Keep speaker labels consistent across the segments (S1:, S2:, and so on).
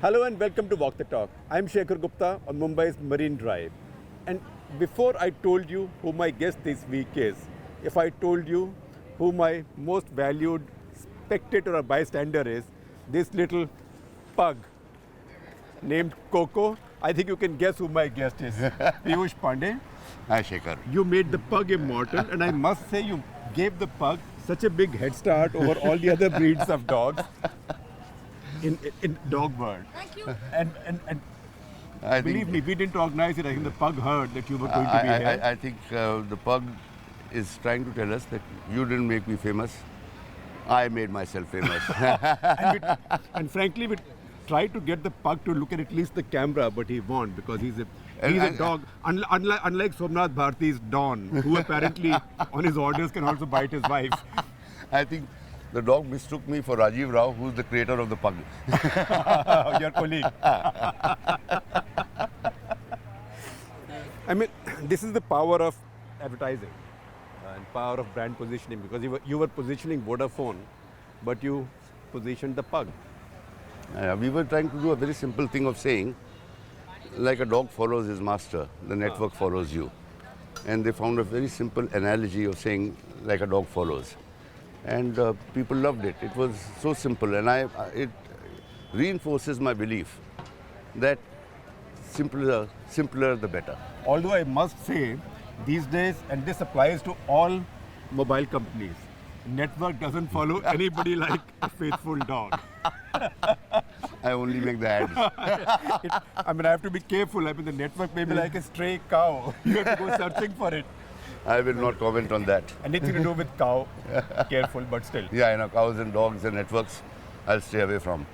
S1: Hello and welcome to Walk the Talk. I'm Shekhar Gupta on Mumbai's Marine Drive. And before I told you who my guest this week is, if I told you who my most valued spectator or bystander is, this little pug named Coco, I think you can guess who my guest is. Piyush Pandey.
S2: Hi, Shekhar.
S1: You made the pug immortal, and I must say you gave the pug such a big head start over all the other breeds of dogs in dog world.
S3: Thank you.
S1: And believe me, we didn't organize it. I think the pug heard that you were going to be here.
S2: I think the pug is trying to tell us that you didn't make me famous. I made myself famous.
S1: and frankly, we tried to get the pug to look at least the camera, but he won't because he's a dog. Unlike Somnath Bharti's Don, who apparently on his orders can also bite his wife.
S2: I think the dog mistook me for Rajiv Rao, who's the creator of the pug.
S1: Your colleague. I mean, this is the power of advertising and power of brand positioning, because you were positioning Vodafone, but you positioned the pug.
S2: We were trying to do a very simple thing of saying, like a dog follows his master, the network follows you. And they found a very simple analogy of saying, like a dog follows. And people loved it. It was so simple, and it reinforces my belief that simpler the better.
S1: Although I must say, these days, and this applies to all mobile companies, network doesn't follow anybody like a faithful dog.
S2: I only make the ads.
S1: I have to be careful. The network may be like a stray cow. You have to go searching for it.
S2: I will not comment on that.
S1: Anything to do with cow, careful, but still.
S2: Yeah, I know, cows and dogs and networks, I'll stay away from.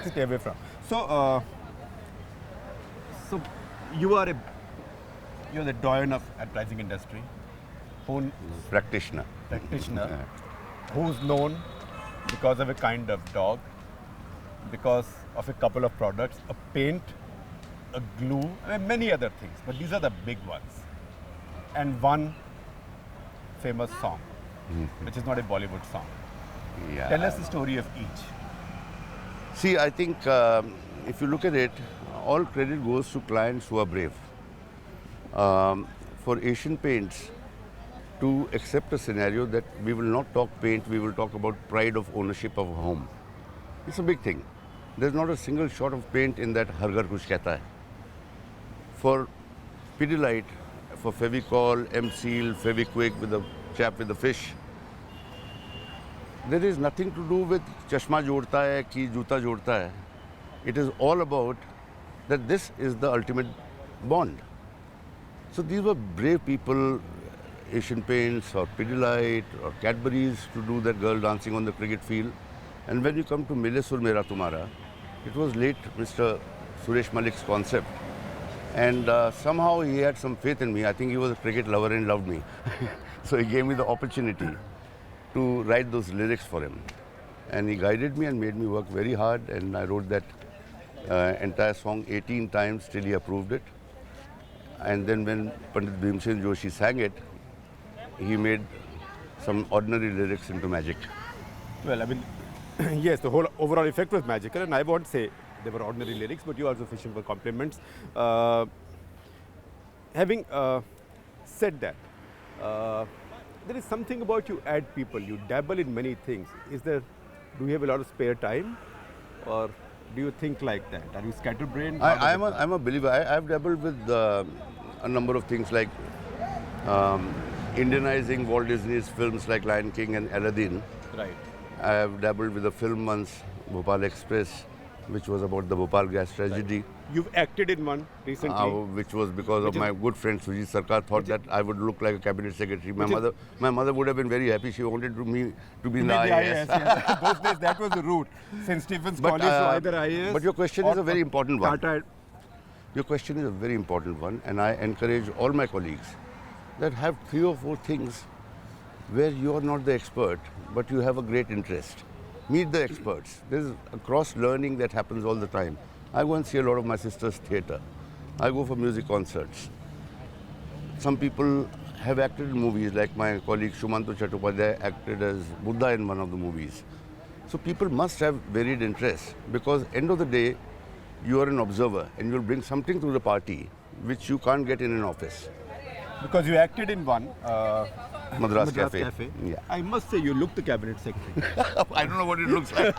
S1: Stay away from. So you're the doyen of advertising industry.
S2: Practitioner.
S1: Who's known because of a kind of dog, because of a couple of products, a paint, a glue, and many other things. But these are the big ones. And one famous song, which is not a Bollywood song.
S2: Yeah.
S1: Tell us the story of each.
S2: See, I think if you look at it, all credit goes to clients who are brave. For Asian Paints to accept a scenario that we will not talk paint, we will talk about pride of ownership of a home. It's a big thing. There's not a single shot of paint in that Har Ghar Kuch Kehta Hai. For Pidilite, for Fevicol, M-Seal, Fevikwik with the chap with the fish, there is nothing to do with chashma jodta hai ki juta jodta hai. It is all about that this is the ultimate bond. So these were brave people, Asian Paints or Pidilite or Cadbury's, to do that girl dancing on the cricket field. And when you come to Mile Sur Mera Tumhara, it was late Mr. Suresh Malik's concept. And somehow he had some faith in me. I think he was a cricket lover and loved me. So he gave me the opportunity to write those lyrics for him. And he guided me and made me work very hard. And I wrote that entire song 18 times till he approved it. And then when Pandit Bhimsen Joshi sang it, he made some ordinary lyrics into magic.
S1: Well, yes, the whole overall effect was magical, and I won't say they were ordinary lyrics, but you also fishing for compliments. Having said that, there is something about you ad people. You dabble in many things. Do you have a lot of spare time, or do you think like that? Are you scatterbrained?
S2: I'm a believer. I've dabbled with a number of things like Indianizing Walt Disney's films like Lion King and Aladdin.
S1: Right.
S2: I have dabbled with a film once, Bhopal Express, which was about the Bhopal gas tragedy.
S1: You've acted in one recently.
S2: Which was because of my good friend Sujit Sarkar thought that I would look like a cabinet secretary. My mother would have been very happy. She wanted me to be in the IAS.
S1: Yes. Those days that was the route. St. Stephen's College, so either IAS.
S2: But your question is a very important one.
S1: Tata.
S2: Your question is a very important one, and I encourage all my colleagues that have 3 or 4 things where you are not the expert, but you have a great interest. Meet the experts. There's a cross-learning that happens all the time. I go and see a lot of my sister's theatre. I go for music concerts. Some people have acted in movies, like my colleague Shumanto Chattopadhyay acted as Buddha in one of the movies. So people must have varied interests, because end of the day, you are an observer and you'll bring something to the party which you can't get in an office.
S1: Because you acted in one,
S2: Madras Cafe. Yeah.
S1: I must say, you look the cabinet secretary.
S2: I don't know what it looks like.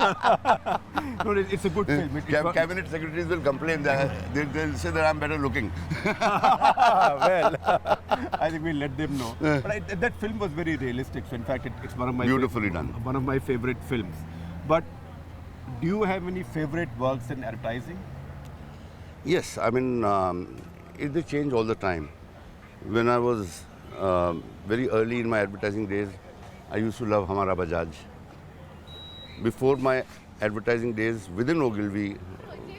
S1: No, it's a good film.
S2: Cabinet secretaries will complain that they'll say that I'm better looking.
S1: Well, I think we'll let them know. But that film was very realistic. So in fact, it's one of my
S2: Beautifully done.
S1: One of my favorite films. But do you have any favorite works in advertising?
S2: Yes, I mean, they change all the time. When I was very early in my advertising days, I used to love Hamara Bajaj. Before my advertising days within Ogilvy,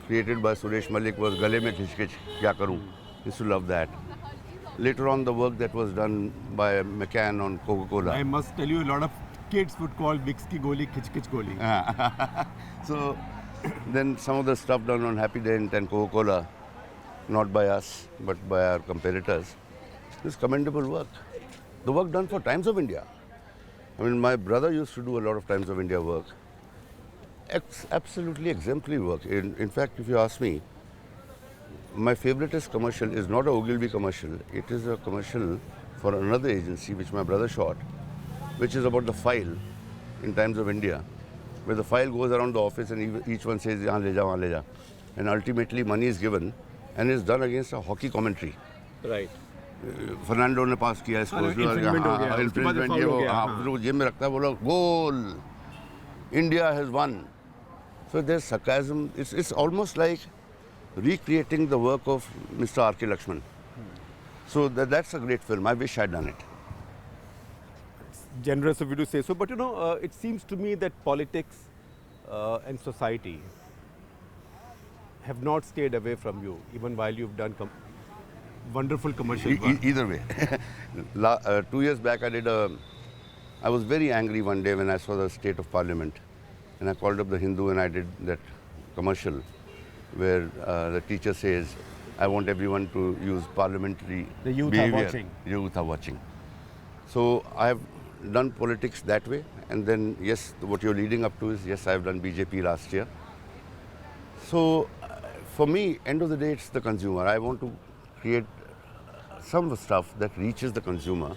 S2: created by Suresh Malik, was Gale Mein Khich Khich Kya Karu. Used to love that. Later on, the work that was done by McCann on Coca-Cola.
S1: I must tell you, a lot of kids would call Vicks ki goli Khich Khich goli.
S2: So then some of the stuff done on Happy Dent and Coca-Cola, not by us, but by our competitors, is commendable work. The work done for Times of India. I mean, my brother used to do a lot of Times of India work. Absolutely exemplary work. In fact, if you ask me, my favoritist commercial is not a Ogilvy commercial. It is a commercial for another agency which my brother shot, which is about the file in Times of India, where the file goes around the office and each one says, "Yahan le ja, wahan le ja." And ultimately money is given and is done against a hockey commentary.
S1: Right.
S2: Fernando ने पास किया इसको, infringement ये वो, हाँ, जेब में रखता है, बोला goal, India has one. So there's sarcasm. It's almost like recreating the work of Mr. R.K. Lakshman. So that's a great film. I wish I'd done it.
S1: It's generous of you to say so, but you know, it seems to me that politics and society have not stayed away from you, even while you've done wonderful commercial work.
S2: Either way. 2 years back, I was very angry one day when I saw the state of parliament. And I called up the Hindu and I did that commercial where the teacher says, I want everyone to use parliamentary
S1: The youth
S2: behavior.
S1: are watching.
S2: Youth are watching. So I have done politics that way. And then, yes, what you're leading up to is, yes, I've done BJP last year. So for me, end of the day, it's the consumer. I want to create some stuff that reaches the consumer,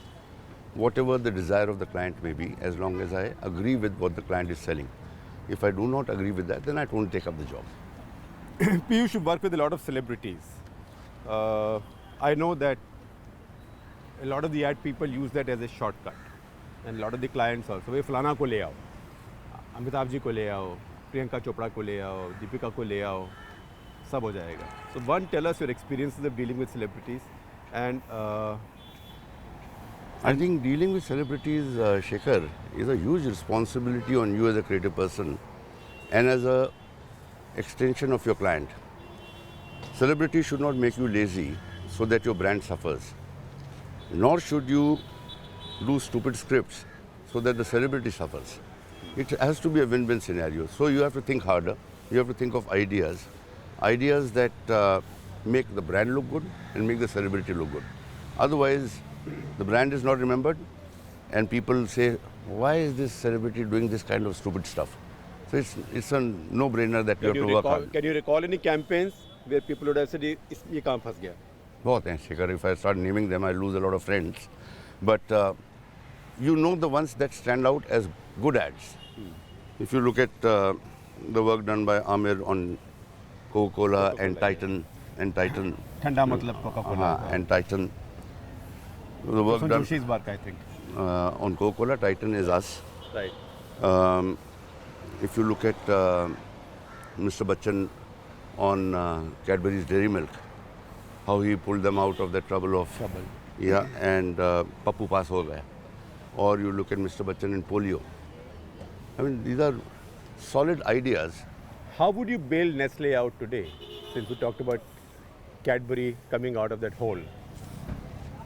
S2: whatever the desire of the client may be, as long as I agree with what the client is selling. If I do not agree with that, then I don't take up the job.
S1: Piyush, you work with a lot of celebrities. I know that a lot of the ad people use that as a shortcut. And a lot of the clients also. Ve Fulana ko le aao, Amitabh ji ko le aao, Priyanka Chopra ko le aao, Deepika ko le aao, sab ho jayega. So one, tell us your experiences of dealing with celebrities. And
S2: I think dealing with celebrities, Shekhar, is a huge responsibility on you as a creative person and as a extension of your client. Celebrities should not make you lazy so that your brand suffers. Nor should you do stupid scripts so that the celebrity suffers. It has to be a win-win scenario. So you have to think harder. You have to think of ideas that make the brand look good and make the celebrity look good. Otherwise, the brand is not remembered and people say, why is this celebrity doing this kind of stupid stuff? So it's a no-brainer that you have to work hard.
S1: Can you recall any campaigns where people would have said, ye kaam phas gaya?
S2: बहुत हैं, Shekhar. If I start naming them, I lose a lot of friends. But you know the ones that stand out as good ads. If you look at the work done by Amir on Coca-Cola and Titan,
S1: Thanda matlab Coca-Cola.
S2: and Titan. The work
S1: Son
S2: done
S1: Joshi's work, I think.
S2: on Coca-Cola, Titan is us.
S1: Right.
S2: If you look at Mr. Bachchan on Cadbury's Dairy Milk, how he pulled them out of the trouble of yeah, and Pappu pass ho gaya. Or you look at Mr. Bachchan in Polio. I mean, these are solid ideas.
S1: How would you bail Nestle out today, since we talked about Cadbury coming out of that hole?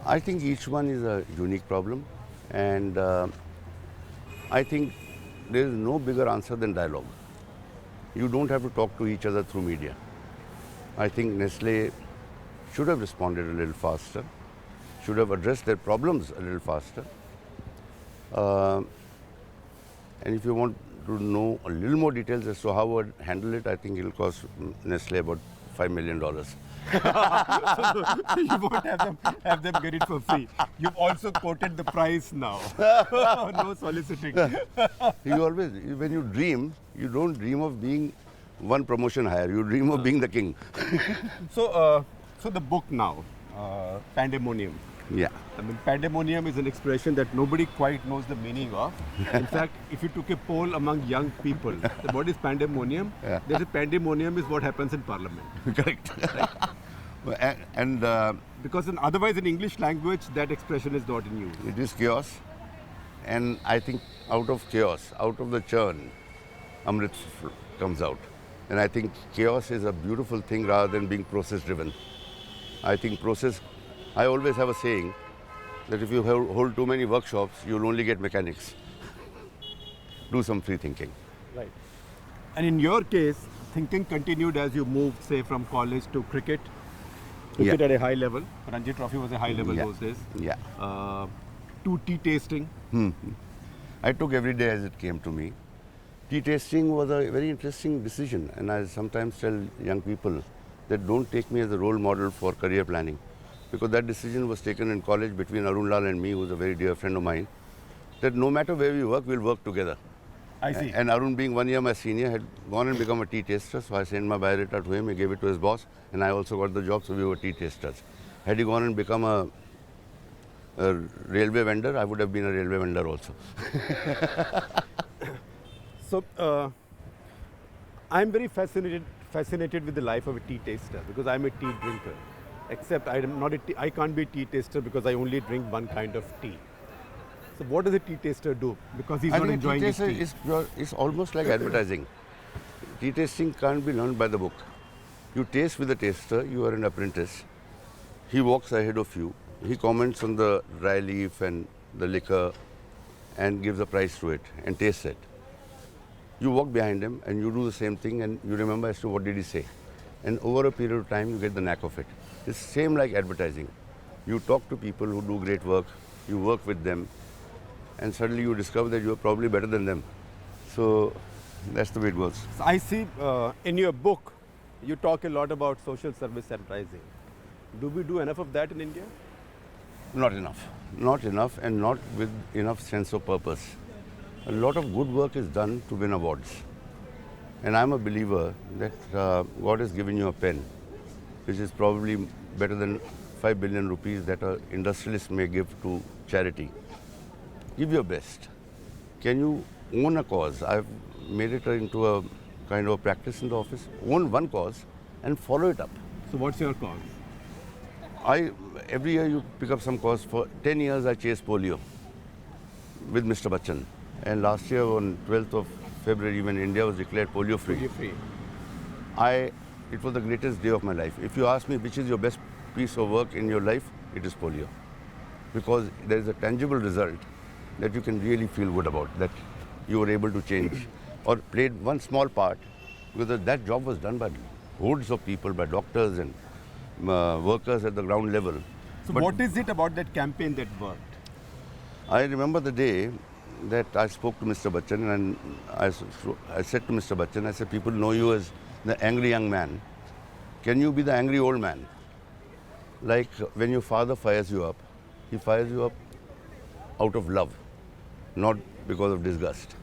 S2: I think each one is a unique problem, and I think there is no bigger answer than dialogue. You don't have to talk to each other through media. I think Nestle should have responded a little faster, should have addressed their problems a little faster. And if you want to know a little more details as to how I'd handle it, I think it'll cost Nestle about $5 million.
S1: You won't have them get it for free. You've also quoted the price now. No soliciting.
S2: You always, when you dream, you don't dream of being one promotion higher. You dream of being the king.
S1: So the book now, Pandemonium.
S2: Yeah.
S1: I mean, pandemonium is an expression that nobody quite knows the meaning of. In fact, if you took a poll among young people, what is pandemonium?
S2: Yeah.
S1: They say pandemonium is what happens in Parliament.
S2: Correct. And
S1: Because otherwise in English language, that expression is not in use.
S2: it is chaos. And I think out of chaos, out of the churn, Amrit comes out. And I think chaos is a beautiful thing rather than being process driven. I think I always have a saying that if you hold too many workshops, you'll only get mechanics. Do some free thinking.
S1: Right. And in your case, thinking continued as you moved, say, from college to cricket. Cricket at a high level. Ranji Trophy was a high level those days.
S2: Yeah.
S1: To tea tasting.
S2: I took every day as it came to me. Tea tasting was a very interesting decision, and I sometimes tell young people that don't take me as a role model for career planning, because that decision was taken in college between Arun Lal and me, who was a very dear friend of mine, that no matter where we work, we'll work together.
S1: I see.
S2: And Arun, being 1 year my senior, had gone and become a tea taster, so I sent my biodata to him, he gave it to his boss, and I also got the job, so we were tea tasters. Had he gone and become a railway vendor, I would have been a railway vendor also.
S1: So, I'm very fascinated with the life of a tea taster because I'm a tea drinker. Except I can't be a tea taster because I only drink one kind of tea. So what does a tea taster do? Because he's not enjoying his tea.
S2: It's almost like advertising. Tea tasting can't be learned by the book. You taste with the taster, you are an apprentice. He walks ahead of you. He comments on the dry leaf and the liquor and gives a price to it and tastes it. You walk behind him and you do the same thing and you remember as to what did he say. And over a period of time, you get the knack of it. It's same like advertising. You talk to people who do great work, you work with them, and suddenly you discover that you are probably better than them. So that's the way it goes.
S1: So I see in your book, you talk a lot about social service advertising. Do we do enough of that in India?
S2: Not enough. Not enough, and not with enough sense of purpose. A lot of good work is done to win awards. And I'm a believer that God has given you a pen, which is probably better than 5 billion rupees that an industrialist may give to charity. Give your best. Can you own a cause? I've made it into a kind of a practice in the office. Own one cause and follow it up.
S1: So what's your cause?
S2: Every year you pick up some cause. For 10 years I chased polio with Mr. Bachchan. And last year on 12th of February, when India was declared polio free, it was the greatest day of my life. If you ask me which is your best piece of work in your life, it is polio. Because there is a tangible result that you can really feel good about, that you were able to change or played one small part, because that job was done by hordes of people, by doctors and workers at the ground level.
S1: So what is it about that campaign that worked?
S2: I remember the day that I spoke to Mr. Bachchan, and I said to Mr. Bachchan, I said, people know you as the angry young man. Can you be the angry old man? Like when your father fires you up, he fires you up out of love, not because of disgust.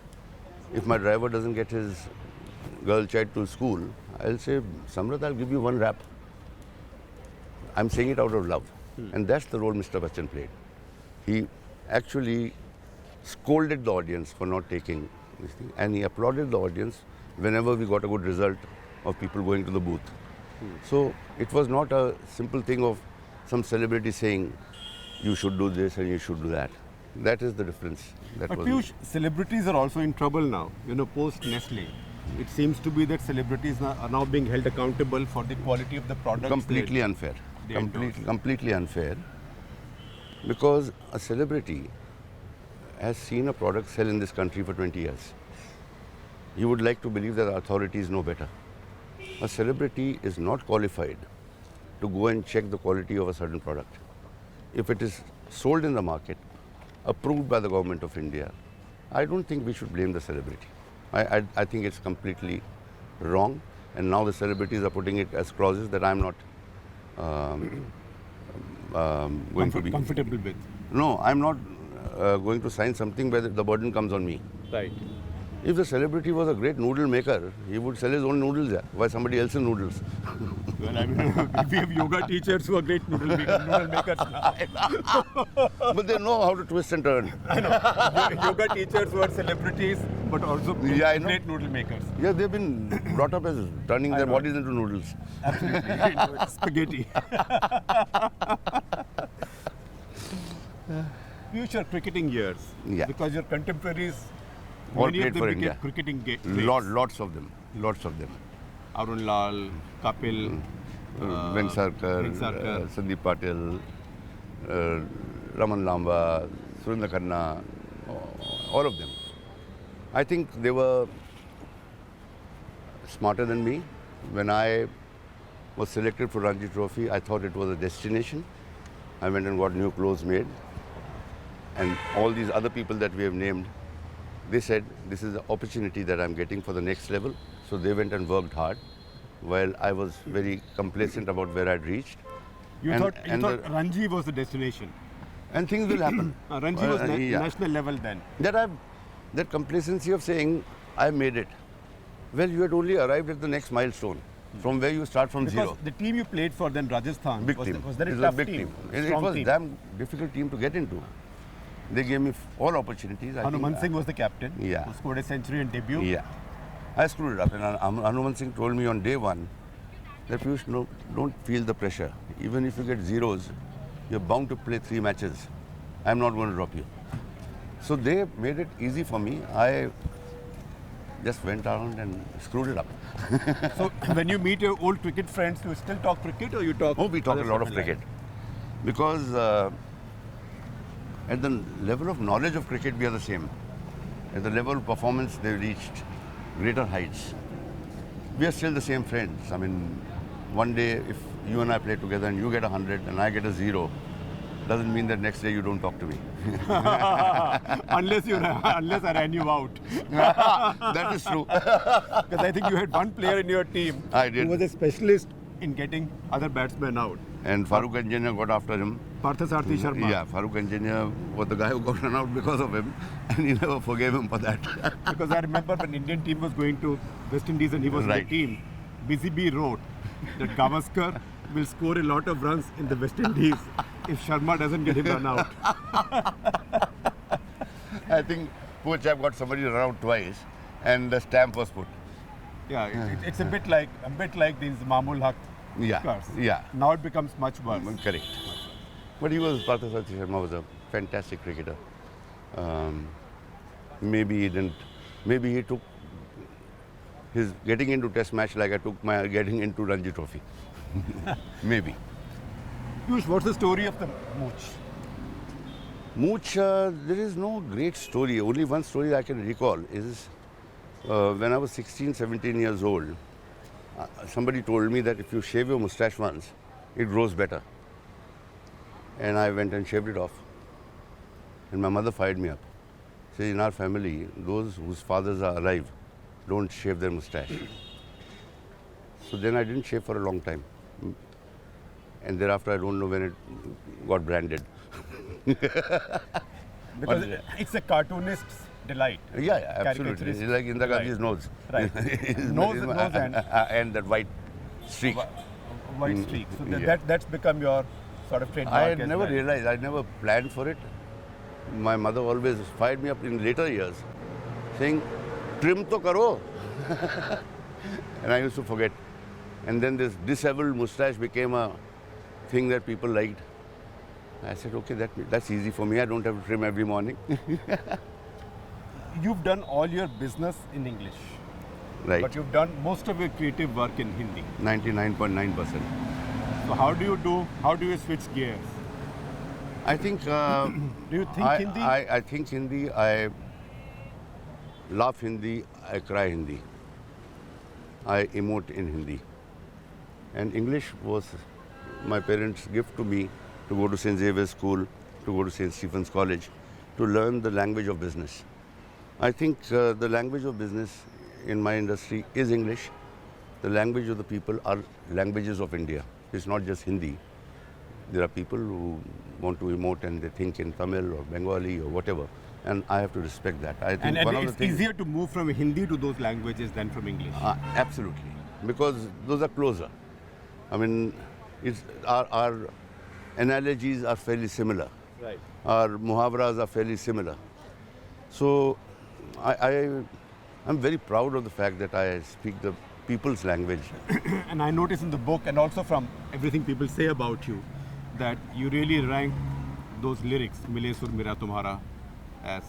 S2: If my driver doesn't get his girl child to school, I'll say, Samrat, I'll give you one rap. I'm saying it out of love. And that's the role Mr. Bachchan played. He actually scolded the audience for not taking this thing, and he applauded the audience whenever we got a good result of people going to the booth. So it was not a simple thing of some celebrity saying, you should do this and you should do that. That is the difference.
S1: But Piyush, celebrities are also in trouble now, post Nestle. It seems to be that celebrities are now being held accountable for the quality of the products.
S2: Completely unfair. Completely unfair. Because a celebrity has seen a product sell in this country for 20 years. You would like to believe that the authorities know better. A celebrity is not qualified to go and check the quality of a certain product. If it is sold in the market, approved by the government of India, I don't think we should blame the celebrity. I think it's completely wrong. And now the celebrities are putting it as clauses that I'm not going to be
S1: comfortable with.
S2: No, I'm not going to sign something where the burden comes on me.
S1: Right.
S2: If the celebrity was a great noodle maker, he would sell his own noodles. Yeah. Why somebody else's noodles?
S1: Well, I mean, we have yoga teachers who are great noodle makers now.
S2: But they know how to twist and turn.
S1: I know. Yoga teachers who are celebrities, but also great noodle makers.
S2: Yeah, they've been brought up as turning their bodies into noodles.
S1: Absolutely. Spaghetti. Future cricketing years.
S2: Yeah.
S1: Because your contemporaries,
S2: All
S1: many of
S2: played
S1: them
S2: for
S1: became
S2: India.
S1: cricketing greats.
S2: Lots of them. Lots of them.
S1: Arun Lal, Kapil,
S2: Venksarakar, Sandeep Patil, Raman Lamba, Surendra Khanna, all of them. I think they were smarter than me. When I was selected for Ranji Trophy, I thought it was a destination. I went and got new clothes made. And all these other people that we have named, they said, this is the opportunity that I'm getting for the next level. So they went and worked hard, while I was very complacent about where I'd reached.
S1: You thought Ranji was the destination.
S2: And things will happen.
S1: Ranji was national level then.
S2: That complacency of saying, I made it. Well, you had only arrived at the next milestone, from where you start from zero.
S1: The team you played for then, Rajasthan,
S2: Big
S1: was
S2: team.
S1: that a
S2: It was
S1: tough
S2: a big
S1: team?
S2: It
S1: Strong
S2: was a
S1: team.
S2: damn difficult team to get into. They gave me all opportunities.
S1: Hanuman Singh was the captain,
S2: Yeah.
S1: who scored a century in debut.
S2: Yeah. I screwed it up. And Hanuman Singh told me on day one that Piyush, no, don't feel the pressure. Even if you get zeros, you're bound to play 3 matches. I'm not going to drop you. So they made it easy for me. I just went around and screwed it up.
S1: So when you meet your old cricket friends, do you still talk cricket or you talk?
S2: Oh, we talk a
S1: other
S2: lot of
S1: stuff in
S2: cricket.
S1: life?
S2: Because at the level of knowledge of cricket, we are the same. At the level of performance, they've reached greater heights. We are still the same friends. I mean, one day if you and I play together and you get 100 and I get a 0, doesn't mean that next day you don't talk to me.
S1: unless I ran you out.
S2: That is true.
S1: Because I think you had one player in your team
S2: I did.
S1: who was a specialist in getting other batsmen out.
S2: And Farooq Engineer got after him.
S1: Parthasarathy Sharma.
S2: Yeah, Farooq Engineer was the guy who got run out because of him, and he never forgave him for that.
S1: Because I remember when Indian team was going to West Indies and he was in
S2: Right.
S1: the team, Busy Bee wrote that Gavaskar will score a lot of runs in the West Indies if Sharma doesn't get him run out.
S2: I think poor chap got somebody run out twice, and the stamp was put.
S1: Yeah, it's a bit like these Mamul Haq
S2: Yeah,
S1: cars.
S2: yeah.
S1: Now it becomes much worse.
S2: Correct. But Parthasarathy Sharma was a fantastic cricketer. Maybe he took his getting into test match like I took my getting into Ranji Trophy. Maybe.
S1: Piyush, what's the story of the mooch?
S2: Mooch, there is no great story. Only one story I can recall is when I was 16, 17 years old, somebody told me that if you shave your mustache once, it grows better. And I went and shaved it off. And my mother fired me up. Said, in our family, those whose fathers are alive don't shave their mustache. So then I didn't shave for a long time. And thereafter, I don't know when it got branded.
S1: Because it's a cartoonist's delight.
S2: Yeah, absolutely. It's like Indira Gandhi's nose.
S1: Right. Nose
S2: and that white streak.
S1: White streak. So
S2: Yeah.
S1: that's become your sort of trademark.
S2: I had
S1: as
S2: never
S1: well.
S2: realized, I never planned for it. My mother always fired me up in later years, saying, trim to karo. And I used to forget. And then this disheveled mustache became a thing that people liked. I said, okay, that's easy for me. I don't have to trim every morning.
S1: You've done all your business in English.
S2: Right.
S1: But you've done most of your creative work in Hindi.
S2: 99.9%.
S1: So how do you switch gears?
S2: I think...
S1: Do you think Hindi?
S2: I think Hindi. I laugh Hindi. I cry Hindi. I emote in Hindi. And English was my parents' gift to me to go to St. Xavier's School, to go to St. Stephen's College, to learn the language of business. I think the language of business in my industry is English. The language of the people are languages of India. It's not just Hindi. There are people who want to emote and they think in Tamil or Bengali or whatever. And I have to respect that. I think
S1: And
S2: one of the
S1: it's
S2: things,
S1: easier to move from Hindi to those languages than from English.
S2: absolutely, because those are closer. I mean, our analogies are fairly similar.
S1: Right.
S2: Our muhavras are fairly similar. So I'm very proud of the fact that I speak the people's language.
S1: And I notice in the book and also from everything people say about you that you really rank those lyrics, Mile Sur Mera Tumhara, as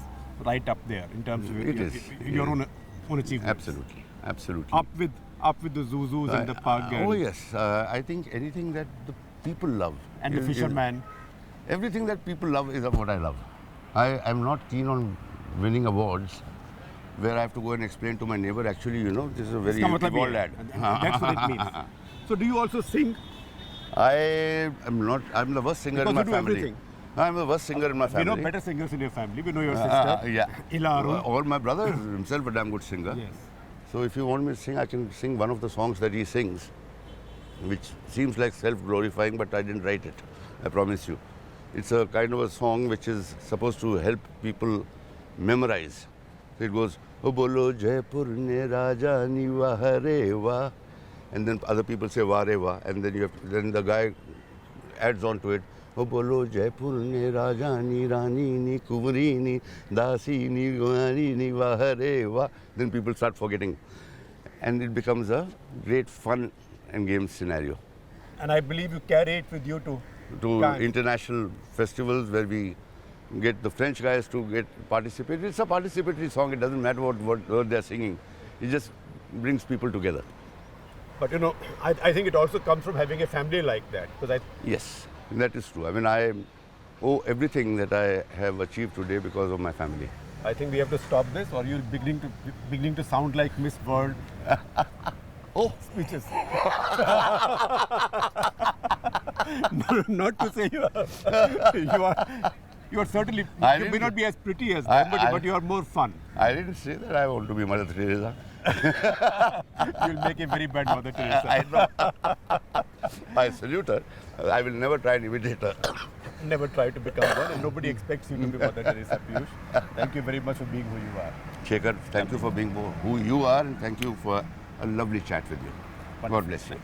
S1: right up there in terms of your own achievements.
S2: Absolutely, absolutely.
S1: Up with the Zuzus and the Pug.
S2: Oh yes, I think anything that the people love.
S1: And the Fisherman.
S2: Everything that people love is what I love. I'm not keen on winning awards where I have to go and explain to my neighbor, actually, this is a very evolved ad.
S1: That's what it means. So do you also sing?
S2: I'm the worst singer
S1: Because
S2: in my
S1: you do
S2: family.
S1: everything.
S2: I'm the worst singer in my family.
S1: We know better singers in your family. We know your sister.
S2: Yeah.
S1: Ilaru.
S2: Or my brother is himself a damn good singer.
S1: Yes.
S2: So if you want me to sing, I can sing one of the songs that he sings, which seems like self-glorifying, but I didn't write it. I promise you. It's a kind of a song which is supposed to help people memorize. So it goes, "O bolo Jaipur ne raja ni wahare wa," and then other people say "ware wa," and then the guy adds on to it, "O bolo Jaipur ne raja ni rani ni kumari ni dasi ni gumari ni wahare wa." Then people start forgetting, and it becomes a great fun and game scenario.
S1: And I believe you carry it with you to Cannes.
S2: International festivals where we get the French guys to participate. It's a participatory song. It doesn't matter what they're singing. It just brings people together.
S1: But I think it also comes from having a family like that.
S2: Yes, that is true. I mean, I owe everything that I have achieved today because of my family.
S1: I think we have to stop this, or you're beginning to sound like Miss World. Oh, speeches. Not to say you are certainly, you may not be as pretty as them, but you are more fun.
S2: I didn't say that I want to be Mother Teresa.
S1: You'll make a very bad Mother Teresa.
S2: I know. I salute her. I will never try and imitate her.
S1: Never try to become one, and nobody expects you to be Mother Teresa, Piyush. Thank you very much for being who you are.
S2: Shekhar, thank you for being who you are, and thank you for a lovely chat with you. God bless you.